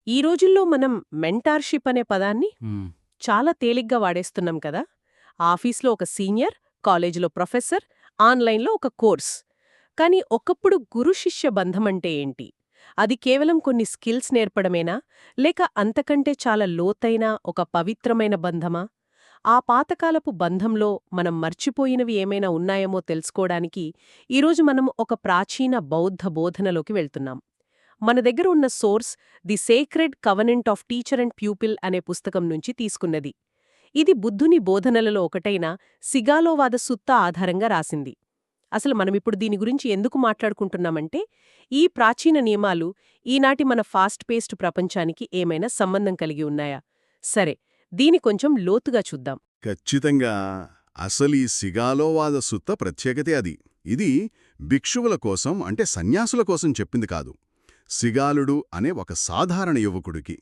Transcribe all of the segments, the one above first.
ఈ రోజుల్లో మనం మెంటార్‌షిప్ అనే పదాన్ని హ్మ్. చాలా తేలిగ్గా వాడేస్తున్నాం కదా! ఆఫీస్‌లో ఒక సీనియర్, కాలేజీలో ప్రొఫెసర్, ఆన్‌లైన్‌లో ఒక కోర్స్. కానీ ఒకప్పుడు గురు-శిష్య బంధం అంటే ఏంటి? అది కేవలం కొన్ని స్కిల్స్ నేర్పడమేనా? లేక అంతకంటే చాలా లోతైన ఒక పవిత్రమైన బంధమా? ఆ పాతకాలపు బంధంలో మనం మర్చిపోయినవి ఏమైనా ఉన్నాయేమో తెలుసుకోవడానికి ఈరోజు మనం ఒక ప్రాచీన బౌద్ధ బోధనలోకి వెళ్తున్నాం. మన దగ్గర ఉన్న source the sacred covenant of teacher and pupil అనే పుస్తకం నుంచి తీసుకున్నది. ఇది బుద్ధుని బోధనలలో ఒకటైన సిగాలోవాద సుత్త ఆధారంగా రాసింది. అసలు మనమిప్పుడు దీని గురించి ఎందుకు మాట్లాడుకుంటున్నామంటే, ఈ ప్రాచీన నియమాలు ఈనాటి మన ఫాస్ట్ పేస్డ్ ప్రపంచానికి ఏమైనా సంబంధం కలిగి ఉన్నాయా? సరే, దీని కొంచెం లోతుగా చూద్దాం. ఖచ్చితంగా. అసలీ సిగాలోవాద సుత్త ప్రత్యేకతే అది. ఇది భిక్షువుల కోసం అంటే సన్యాసుల కోసం చెప్పింది కాదు. సిగాలుడు అనే ఒక సాధారణ యువకుడికి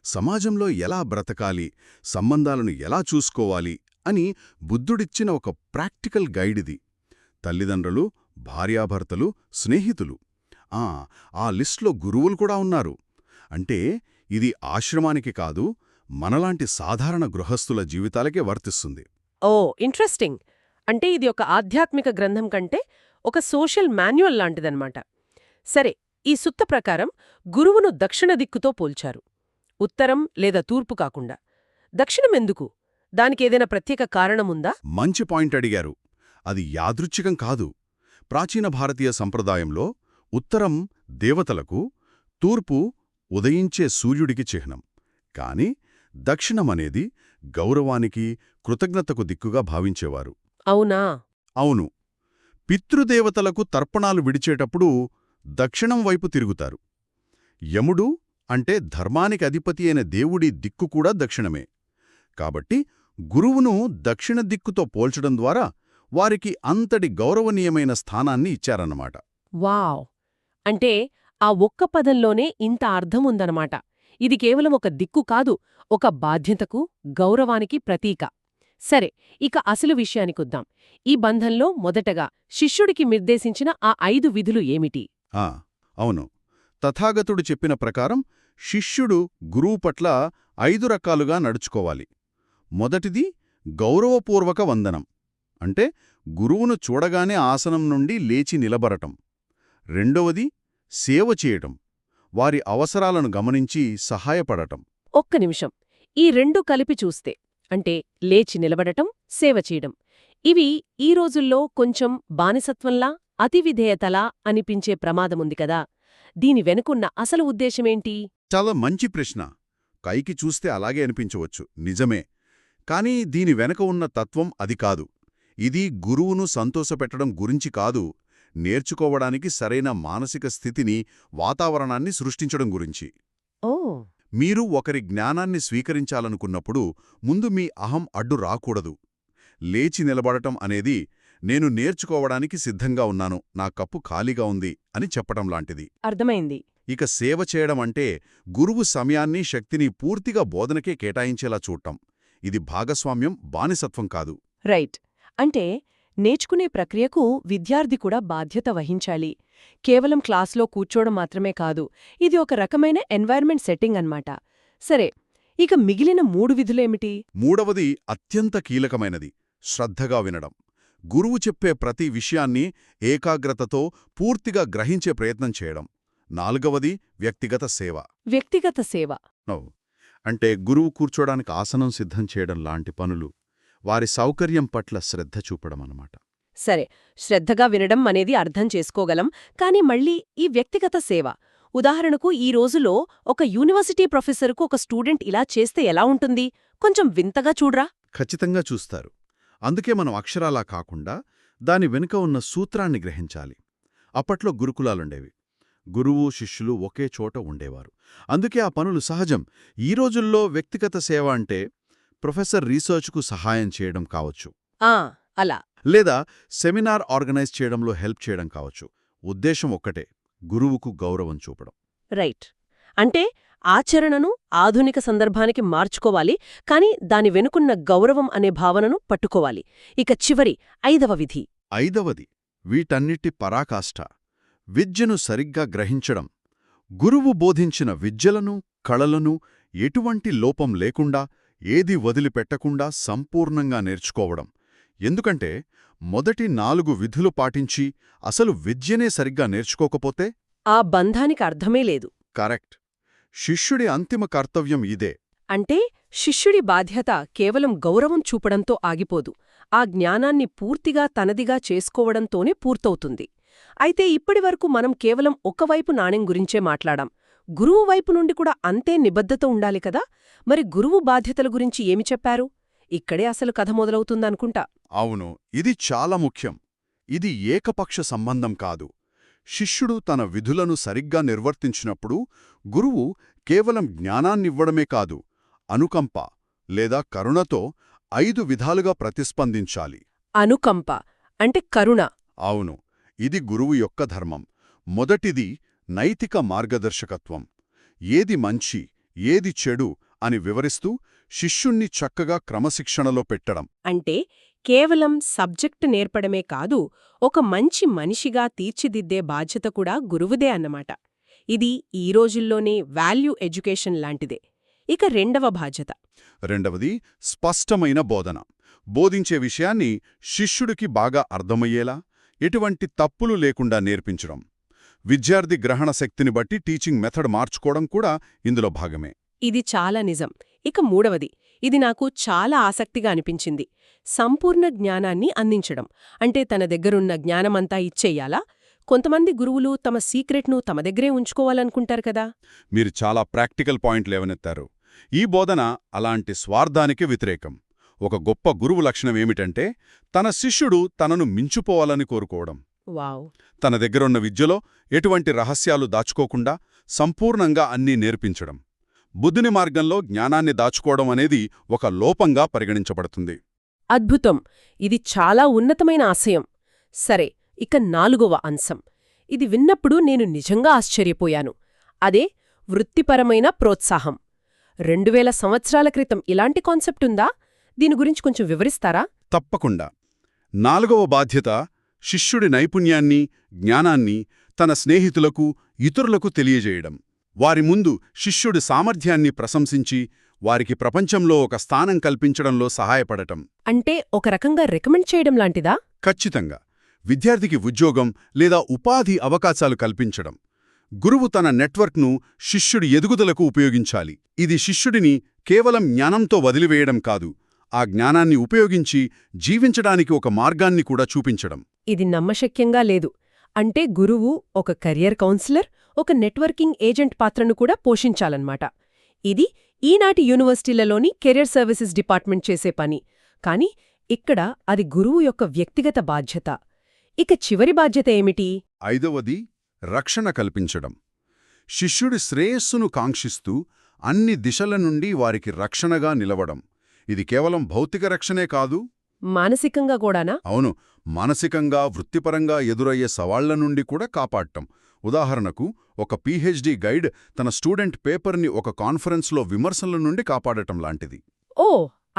సమాజంలో ఎలా బ్రతకాలి, సంబంధాలను ఎలా చూసుకోవాలి అని బుద్ధుడిచ్చిన ఒక ప్రాక్టికల్ గైడిది. తల్లిదండ్రులు, భార్యాభర్తలు, స్నేహితులు. ఆ ఆ లిస్ట్లో గురువులు కూడా ఉన్నారు. అంటే ఇది ఆశ్రమానికి కాదు, మనలాంటి సాధారణ గృహస్థుల జీవితాలకే వర్తిస్తుంది. ఓ, ఇంట్రెస్టింగ్. అంటే ఇది ఒక ఆధ్యాత్మిక గ్రంథం కంటే ఒక సోషల్ మాన్యువల్ లాంటిదన్నమాట. సరే, ఈ సుత్త ప్రకారం గురువును దక్షిణ దిక్కుతో పోల్చారు. ఉత్తరం లేదా తూర్పు కాకుండా. దక్షిణమెందుకు? దానికేదైనా ప్రత్యేక కారణముందా? మంచి పాయింట్ అడిగారు. అది యాదృచ్ఛికం కాదు. ప్రాచీన భారతీయ సంప్రదాయంలో ఉత్తరం దేవతలకు, తూర్పు ఉదయించే సూర్యుడికి చిహ్నం. కాని దక్షిణమనేది గౌరవానికి, కృతజ్ఞతకు దిక్కుగా భావించేవారు. అవునా? అవును. పితృదేవతలకు తర్పణాలు విడిచేటప్పుడు దక్షిణం వైపు తిరుగుతారు. యముడు అంటే ధర్మానికి అధిపతి అయిన దేవుడి దిక్కు కూడా దక్షిణమే. కాబట్టి గురువును దక్షిణ దిక్కుతో పోల్చడం ద్వారా వారికి అంతటి గౌరవనీయమైన స్థానాన్ని ఇచ్చారన్నమాట. వావ్! అంటే ఆ ఒక్క పదంలోనే ఇంత అర్థముందనమాట. ఇది కేవలం ఒక దిక్కు కాదు, ఒక బాధ్యతకు, గౌరవానికి ప్రతీక. సరే, ఇక అసలు విషయానికొద్దాం. ఈ బంధంలో మొదటగా శిష్యుడికి నిర్దేశించిన ఆ 5 విధులు ఏమిటి? ఆ, అవును. తథాగతుడు చెప్పిన ప్రకారం శిష్యుడు గురువు పట్ల 5 రకాలుగా నడుచుకోవాలి. మొదటిది గౌరవపూర్వక వందనం. అంటే గురువును చూడగానే ఆసనం నుండి లేచి నిలబడటం. రెండవది సేవ చేయటం. వారి అవసరాలను గమనించి సహాయపడటం. ఒక్క నిమిషం. ఈ 2 కలిపి చూస్తే, అంటే లేచి నిలబడటం, సేవ చేయడం, ఇవి ఈ రోజుల్లో కొంచెం బానిసత్వంలా, అతివిధేయతలా అనిపించే ప్రమాదముంది కదా. దీని వెనుకున్న అసలు ఉద్దేశమేంటి? చాలా మంచి ప్రశ్న. పైకి చూస్తే అలాగే అనిపించవచ్చు, నిజమే. కానీ దీని వెనక ఉన్న తత్వం అది కాదు. ఇది గురువును సంతోషపెట్టడం గురించి కాదు, నేర్చుకోవడానికి సరైన మానసిక స్థితిని, వాతావరణాన్ని సృష్టించడం గురించి. ఓ, మీరు ఒకరి జ్ఞానాన్ని స్వీకరించాలనుకున్నప్పుడు ముందు మీ అహం అడ్డు రాకూడదు. లేచి నిలబడటం అనేది నేను నేర్చుకోవడానికి సిద్ధంగా ఉన్నాను, నా కప్పు ఖాళీగా ఉంది అని చెప్పటం లాంటిది. అర్థమైంది. ఇక సేవ చేయడం అంటే గురువు సమయాన్ని, శక్తిని పూర్తిగా బోధనకే కేటాయించేలా చూడటం. ఇది భాగస్వామ్యం, బానిసత్వం కాదు. రైట్. అంటే నేర్చుకునే ప్రక్రియకు విద్యార్థి కూడా బాధ్యత వహించాలి. కేవలం క్లాస్లో కూర్చోవడం మాత్రమే కాదు, ఇది ఒక రకమైన ఎన్వైర్న్మెంట్ సెట్టింగ్ అన్నమాట. సరే, ఇక మిగిలిన 3 విధులేమిటి? మూడవది అత్యంత కీలకమైనది, శ్రద్ధగా వినడం. గురువు చెప్పే ప్రతి విషయాన్ని ఏకాగ్రతతో పూర్తిగా గ్రహించే ప్రయత్నం చేయడం. నాలుగవది వ్యక్తిగత సేవ. వ్యక్తిగత సేవ. అంటే గురువు కూర్చోడానికి ఆసనం సిద్ధం చేయడం లాంటి పనులు, వారి సౌకర్యం పట్ల శ్రద్ధ చూపడం అన్నమాట. సరే, శ్రద్ధగా వినడం అనేది అర్థం చేసుకోగలం. కానీ మళ్ళీ ఈ వ్యక్తిగత సేవ, ఉదాహరణకు ఈ రోజులో ఒక యూనివర్సిటీ ప్రొఫెసర్కు ఒక స్టూడెంట్ ఇలా చేస్తే ఎలా ఉంటుంది? కొంచెం వింతగా చూడ్రా. ఖచ్చితంగా చూస్తారు. అందుకే మనం అక్షరాలా కాకుండా దాని వెనుక ఉన్న సూత్రాన్ని గ్రహించాలి. అప్పట్లో గురుకులాలుండేవి. గురువు, శిష్యులు ఒకే చోట ఉండేవారు. అందుకే ఆ పనులు సహజం. ఈ రోజుల్లో వ్యక్తిగత సేవ అంటే ప్రొఫెసర్ రీసెర్చ్కు సహాయం చేయడం కావచ్చు, అలా. లేదా సెమినార్ ఆర్గనైజ్ చేయడంలో హెల్ప్ చేయడం కావచ్చు. ఉద్దేశం ఒక్కటే, గురువుకు గౌరవం చూపడం. రైట్. అంటే ఆచరణను ఆధునిక సందర్భానికి మార్చుకోవాలి, కానీ దాని వెనుకున్న గౌరవం అనే భావనను పట్టుకోవాలి. ఇక చివరి 5వ విధి. ఐదవది వీటన్నిటి పరాకాష్ఠ, విద్యను సరిగ్గా గ్రహించడం. గురువు బోధించిన విద్యలను కళలను ఎటువంటి లోపం లేకుండా ఏది వదిలిపెట్టకుండా సంపూర్ణంగా నేర్చుకోవడం. ఎందుకంటే మొదటి 4 విధులు పాటించి అసలు విద్యనే సరిగ్గా నేర్చుకోకపోతే ఆ బంధానికి అర్థమే లేదు. కరెక్ట్. శిష్యుడి అంతిమ కర్తవ్యం ఇదే. అంటే శిష్యుడి బాధ్యత కేవలం గౌరవం చూపడంతో ఆగిపోదు, ఆ జ్ఞానాన్ని పూర్తిగా తనదిగా చేసుకోవడంతోనే పూర్తవుతుంది. అయితే ఇప్పటివరకు మనం కేవలం ఒకవైపు నాణెం గురించే మాట్లాడాం. గురువు వైపు నుండి కూడా అంతే నిబద్ధత ఉండాలి కదా. మరి గురువు బాధ్యతల గురించి ఏమి చెప్పారు? ఇక్కడే అసలు కథ మొదలవుతుందనుకుంటా. అవును, ఇది చాలా ముఖ్యం. ఇది ఏకపక్ష సంబంధం కాదు. శిష్యుడు తన విధులను సరిగ్గా నిర్వర్తించినప్పుడు గురువు కేవలం జ్ఞానాన్నివ్వడమే కాదు, అనుకంప లేదా కరుణతో 5 విధాలుగా ప్రతిస్పందించాలి. అనుకంప అంటే కరుణ. అవును, ఇది గురువు యొక్క ధర్మం. మొదటిది నైతిక మార్గదర్శకత్వం. ఏది మంచి, ఏది చెడు అని వివరిస్తూ శిష్యుణ్ణి చక్కగా క్రమశిక్షణలో పెట్టడం. అంటే కేవలం సబ్జెక్టు నేర్పడమే కాదు, ఒక మంచి మనిషిగా తీర్చిదిద్దే బాధ్యత కూడా గురువుదే అన్నమాట. ఇది ఈ రోజుల్లోనే వాల్యూ ఎడ్యుకేషన్ లాంటిదే. ఇక రెండవ బాధ్యత. రెండవది స్పష్టమైన బోధన. బోధించే విషయాన్ని శిష్యుడికి బాగా అర్థమయ్యేలా, ఎటువంటి తప్పులు లేకుండా నేర్పించడం. విద్యార్థి గ్రహణ శక్తిని బట్టి టీచింగ్ మెథడ్ మార్చుకోవడం కూడా ఇందులో భాగమే. ఇది చాలా నిజం. ఇక మూడవది, ఇది నాకు చాలా ఆసక్తిగా అనిపించింది. సంపూర్ణ జ్ఞానాన్ని అందించడం. అంటే తన దగ్గరున్న జ్ఞానమంతా ఇచ్చెయ్యాలా? కొంతమంది గురువులు తమ సీక్రెట్ను తమ దగ్గరే ఉంచుకోవాలనుకుంటారు కదా. మీరు చాలా ప్రాక్టికల్ పాయింట్ లేవనెత్తారు. ఈ బోధన అలాంటి స్వార్థానికి వ్యతిరేకం. ఒక గొప్ప గురువు లక్షణమేమిటంటే తన శిష్యుడు తనను మించిపోవాలని కోరుకోవడం. వావ్! తన దగ్గరున్న విద్యలో ఎటువంటి రహస్యాలు దాచుకోకుండా సంపూర్ణంగా అన్నీ నేర్పించడం. బుద్ధుని మార్గంలో జ్ఞానాన్ని దాచుకోవడం అనేది ఒక లోపంగా పరిగణించబడుతుంది. అద్భుతం! ఇది చాలా ఉన్నతమైన ఆశయం. సరే, ఇక 4వ అంశం. ఇది విన్నప్పుడు నేను నిజంగా ఆశ్చర్యపోయాను. అదే వృత్తిపరమైన ప్రోత్సాహం. 2000 సంవత్సరాల క్రితం ఇలాంటి కాన్సెప్ట్ ఉందా? దీని గురించి కొంచెం వివరిస్తారా? తప్పకుండా. 4వ బాధ్యత శిష్యుడి నైపుణ్యాన్ని, జ్ఞానాన్ని తన స్నేహితులకు, ఇతరులకు తెలియజేయడం. వారి ముందు శిష్యుడి సామర్థ్యాన్ని ప్రశంసించి వారికి ప్రపంచంలో ఒక స్థానం కల్పించడంలో సహాయపడటం. అంటే ఒక రకంగా రికమెండ్ చేయడం లాంటిదా? ఖచ్చితంగా. విద్యార్థికి ఉద్యోగం లేదా ఉపాధి అవకాశాలు కల్పించడం. గురువు తన నెట్వర్క్ను శిష్యుడి ఎదుగుదలకు ఉపయోగించాలి. ఇది శిష్యుడిని కేవలం జ్ఞానంతో వదిలివేయడం కాదు, ఆ జ్ఞానాన్ని ఉపయోగించి జీవించడానికి ఒక మార్గాన్ని కూడా చూపించడం. ఇది నమ్మశక్యంగా లేదు. అంటే గురువు ఒక కెరియర్ కౌన్సిలర్, ఒక నెట్వర్కింగ్ ఏజెంట్ పాత్రను కూడా పోషించాలన్నమాట. ఇది ఈనాటి యూనివర్సిటీలలోని కెరియర్ సర్వీసెస్ డిపార్ట్మెంట్ చేసే పని. కాని ఇక్కడ అది గురువు యొక్క వ్యక్తిగత బాధ్యత. ఇక చివరి బాధ్యత ఏమిటి? 5వది రక్షణ కల్పించడం. శిష్యుడి శ్రేయస్సును కాంక్షిస్తూ అన్ని దిశల నుండి వారికి రక్షణగా నిలవడం. ఇది కేవలం భౌతిక రక్షణే కాదు, మానసికంగా కూడానా? అవును, మానసికంగా, వృత్తిపరంగా ఎదురయ్యే సవాళ్ల నుండి కూడా కాపాడటం. ఉదాహరణకు, ఒక పీహెచ్డీ గైడ్ తన స్టూడెంట్ పేపర్ని ఒక కాన్ఫరెన్స్లో విమర్శల నుండి కాపాడటం లాంటిది. ఓ,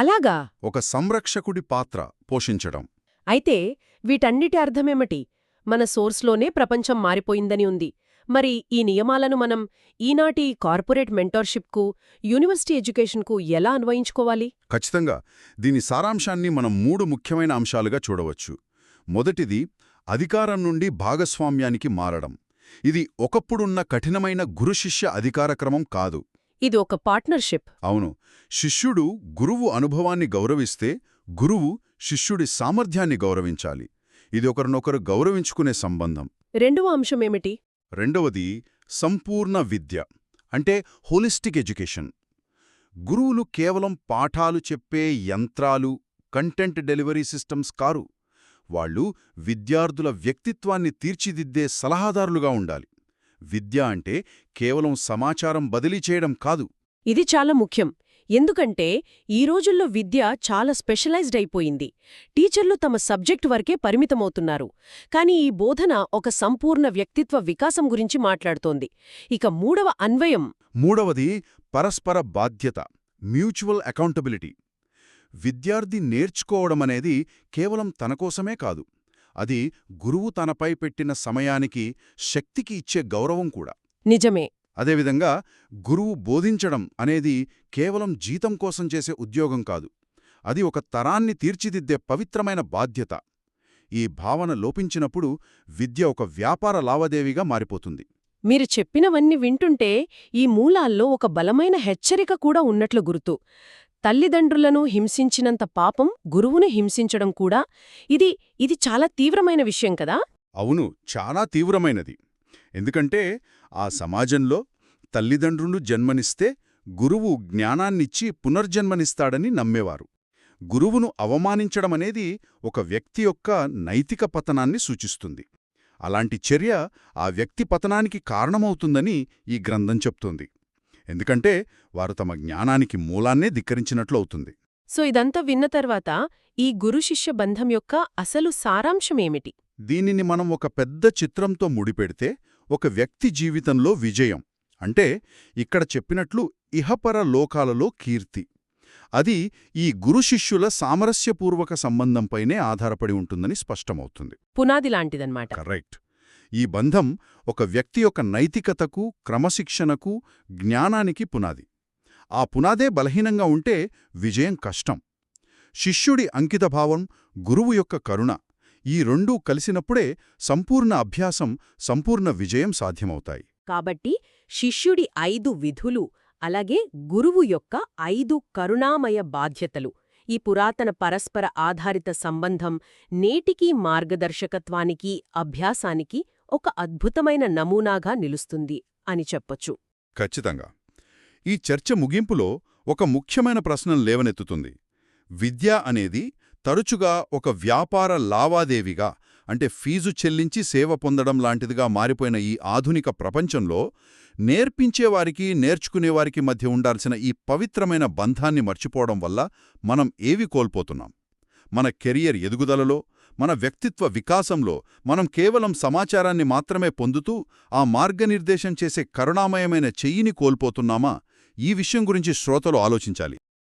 అలాగా? ఒక సంరక్షకుడి పాత్ర పోషించడం. అయితే వీటన్నిటి అర్థమేమిటి? మన సోర్స్లోనే ప్రపంచం మారిపోయిందని ఉంది. మరి ఈ నియమాలను మనం ఈనాటి కార్పొరేట్ మెంటర్షిప్కు, యూనివర్సిటీ ఎడ్యుకేషన్కు ఎలా అన్వయించుకోవాలి? ఖచ్చితంగా. దీని సారాంశాన్ని మనం 3 ముఖ్యమైన అంశాలుగా చూడవచ్చు. మొదటిది, అధికారం నుండి భాగస్వామ్యానికి మారడం. ఇది ఒకప్పుడున్న కఠినమైన గురుశిష్య అధికారక్రమం కాదు. ఇది ఒక పార్ట్నర్షిప్. అవును, శిష్యుడు గురువు అనుభవాన్ని గౌరవిస్తే గురువు శిష్యుడి సామర్థ్యాన్ని గౌరవించాలి. ఇది ఒకరినొకరు గౌరవించుకునే సంబంధం. రెండవ అంశమేమిటి? రెండవది సంపూర్ణ విద్య, అంటే హోలిస్టిక్ ఎడ్యుకేషన్. గురువులు కేవలం పాఠాలు చెప్పే యంత్రాలు, కంటెంట్ డెలివరీ సిస్టమ్స్ కారు. వాళ్ళు విద్యార్థుల వ్యక్తిత్వాన్ని తీర్చిదిద్దే సలహాదారులుగా ఉండాలి. విద్య అంటే కేవలం సమాచారం బదిలీ చేయడం కాదు. ఇది చాలా ముఖ్యం. ఎందుకంటే ఈ రోజుల్లో విద్య చాలా స్పెషలైజ్డ్ అయిపోయింది. టీచర్లు తమ సబ్జెక్ట్ వరకే పరిమితమవుతున్నారు. కాని ఈ బోధన ఒక సంపూర్ణ వ్యక్తిత్వ వికాసం గురించి మాట్లాడుతోంది. ఇక మూడవ అన్వయం. మూడవది పరస్పర బాధ్యత, మ్యూచువల్ అకౌంటబిలిటీ. విద్యార్థి నేర్చుకోవడమనేది కేవలం తనకోసమే కాదు, అది గురువు తనపై పెట్టిన సమయానికి, శక్తికి ఇచ్చే గౌరవం కూడా. నిజమే. అదేవిధంగా గురువు బోధించడం అనేది కేవలం జీతం కోసం చేసే ఉద్యోగం కాదు. అది ఒక తరాన్ని తీర్చిదిద్దే పవిత్రమైన బాధ్యత. ఈ భావన లోపించినప్పుడు విద్య ఒక వ్యాపార లావాదేవీగా మారిపోతుంది. మీరు చెప్పినవన్నీ వింటుంటే ఈ మూలాల్లో ఒక బలమైన హెచ్చరిక కూడా ఉన్నట్లు గుర్తు. తల్లిదండ్రులను హింసించినంత పాపం గురువును హింసించడం కూడా. ఇది చాలా తీవ్రమైన విషయం కదా. అవును, చాలా తీవ్రమైనది. ఎందుకంటే ఆ సమాజంలో తల్లిదండ్రులు జన్మనిస్తే గురువు జ్ఞానాన్నిచ్చి పునర్జన్మనిస్తాడని నమ్మేవారు. గురువును అవమానించడమనేది ఒక వ్యక్తి యొక్క నైతిక పతనాన్ని సూచిస్తుంది. అలాంటి చర్య ఆ వ్యక్తి పతనానికి కారణమవుతుందని ఈ గ్రంథం చెప్తోంది. ఎందుకంటే వారు తమ జ్ఞానానికి మూలాన్నే ధిక్కరించినట్లు అవుతుంది. సో ఇదంతా విన్న తర్వాత ఈ గురు-శిష్య బంధం యొక్క అసలు సారాంశమేమిటి? దీనిని మనం ఒక పెద్ద చిత్రంతో ముడిపెడితే ఒక వ్యక్తి జీవితంలో విజయం అంటే ఇక్కడ చెప్పినట్లు ఇహపర లోకాలలో కీర్తి, అది ఈ గురు-శిష్యుల సామరస్యపూర్వక సంబంధంపైనే ఆధారపడి ఉంటుందని స్పష్టమవుతుంది. పునాది లాంటిదన్నమాట. కరెక్ట్. ఈ బంధం ఒక వ్యక్తి యొక్క నైతికతకు, క్రమశిక్షణకు, జ్ఞానానికి పునాది. ఆ పునాదే బలహీనంగా ఉంటే విజయం కష్టం. శిష్యుడి అంకితభావం, గురువు యొక్క కరుణ, ఈ రెండూ కలిసినప్పుడే సంపూర్ణ అభ్యాసం, సంపూర్ణ విజయం సాధ్యమవుతాయి. కాబట్టి శిష్యుడి 5 విధులు, అలాగే గురువు యొక్క 5 కరుణామయ బాధ్యతలు, ఈ పురాతన పరస్పర ఆధారిత సంబంధం నేటికీ మార్గదర్శకత్వానికి, అభ్యాసానికి ఒక అద్భుతమైన నమూనాగా నిలుస్తుంది అని చెప్పొచ్చు. ఖచ్చితంగా. ఈ చర్చ ముగింపులో ఒక ముఖ్యమైన ప్రశ్నను లేవనెత్తుతుంది. విద్య అనేది తరచుగా ఒక వ్యాపార లావాదేవీగా, అంటే ఫీజు చెల్లించి సేవ పొందడం లాంటిదిగా మారిపోయిన ఈ ఆధునిక ప్రపంచంలో నేర్పించేవారికి, నేర్చుకునేవారికి మధ్య ఉండాల్సిన ఈ పవిత్రమైన బంధాన్ని మర్చిపోవడం వల్ల మనం ఏవి కోల్పోతున్నాం? మన కెరియర్ ఎదుగుదలలో, మన వ్యక్తిత్వ వికాసంలో మనం కేవలం సమాచారాన్ని మాత్రమే పొందుతూ ఆ మార్గనిర్దేశం చేసే కరుణామయమైన చెయ్యిని కోల్పోతున్నామా? ఈ విషయం గురించి శ్రోతలు ఆలోచించాలి.